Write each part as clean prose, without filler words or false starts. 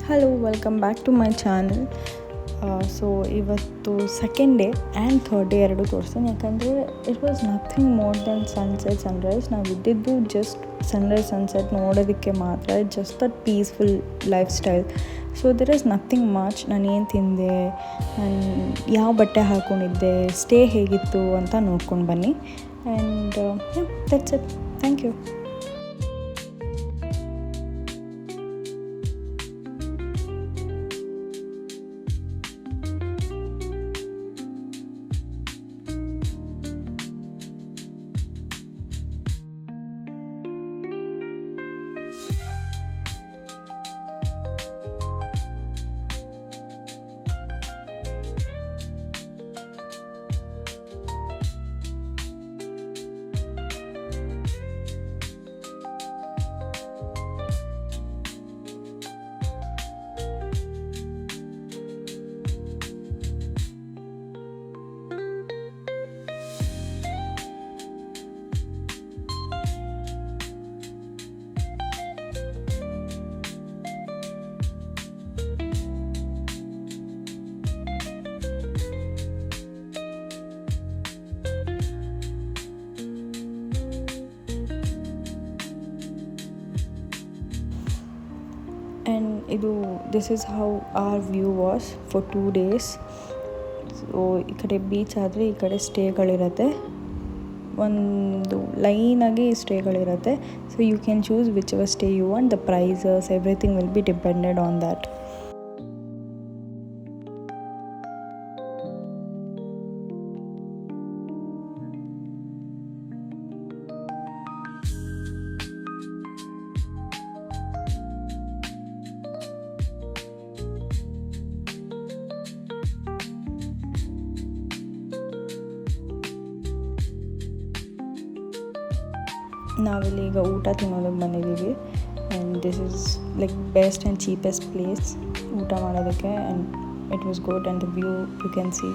Hello welcome back to my channel. So ಇವತ್ತು second day and third day ಎರಡು ತೋರಿಸ್ತೀನಿ. ಯಾಕಂದರೆ it was nothing more than sunset sunrise. ನಾವು ಇದ್ದಿದ್ದು just sunrise sunset ನೋಡೋದಕ್ಕೆ ಮಾತ್ರ. Just that peaceful life style. So there is nothing much. ನಾನು ಏನು ತಿಂದೆ, ನಾನು ಯಾವ ಬಟ್ಟೆ ಹಾಕ್ಕೊಂಡಿದ್ದೆ, ಸ್ಟೇ ಹೇಗಿತ್ತು ಅಂತ ನೋಡ್ಕೊಂಡು ಬನ್ನಿ. And that's it. Thank you. And this is how our view was for 2 days. So ಈ ಕಡೆ ಬೀಚ್ ಆದರೆ ಈ ಕಡೆ ಸ್ಟೇಗಳಿರುತ್ತೆ, ಒಂದು ಲೈನಾಗಿ ಸ್ಟೇಗಳಿರುತ್ತೆ. So you can choose whichever stay you want. The prices everything will be depended on that. ನಾವಿಲ್ಲಿ ಈಗ ಊಟ ತಿನ್ನೋದಕ್ಕೆ ಬಂದಿದ್ದೀವಿ. And this is like best and cheapest place ಊಟ ಮಾಡೋದಕ್ಕೆ. And it was good and the view you can see.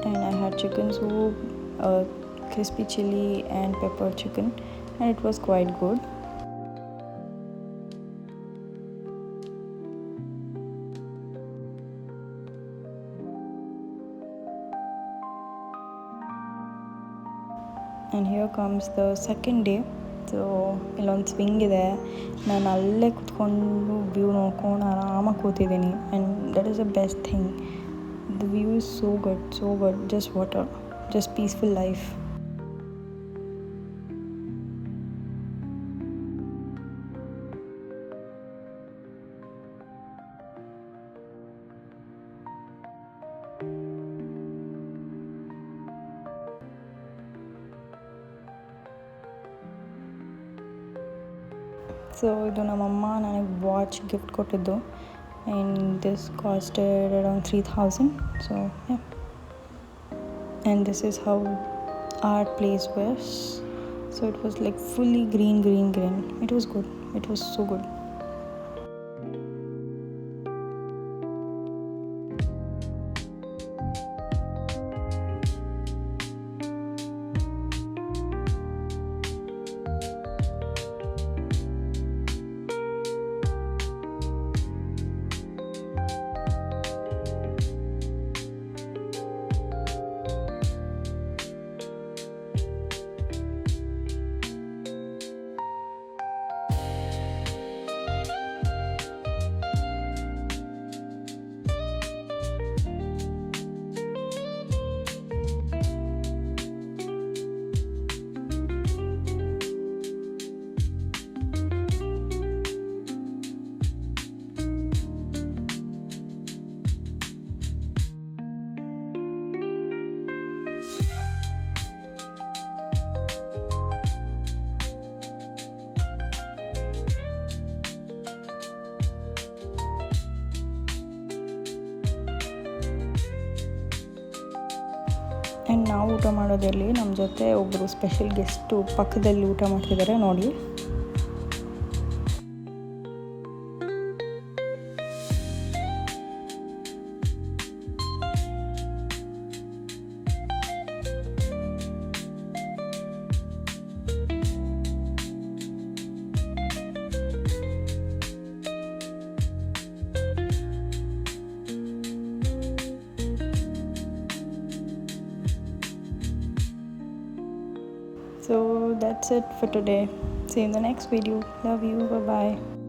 And I had chicken soup, crispy chili and pepper chicken, and it was quite good. And here comes the second day. So ಇಲ್ಲೊಂದು swing ಇದೆ. ನಾನು ಅಲ್ಲೇ ಕುತ್ಕೊಂಡು view ನೋಡ್ಕೊಂಡು ಆರಾಮಾಗಿ ಕೂತಿದ್ದೀನಿ. And that is the best thing. The view is so good, just water, just peaceful life. So ಇದು ನಮ್ಮಮ್ಮ ನನಗೆ ವಾಚ್ ಗಿಫ್ಟ್ ಕೊಟ್ಟಿದ್ದು. And this costed around 3,000. So yeah, and this is how our place was. So it was like fully green. It was good. It was so good. ಊಟ ಮಾಡೋದಿರಲಿ, ನಮ್ಮ ಜೊತೆ ಒಬ್ಬರು special guest ಪಕ್ಕದಲ್ಲಿ ಊಟ ಮಾಡ್ತಿದ್ದಾರೆ ನೋಡಿ. So that's it for today. See you in the next video. Love you. Bye bye.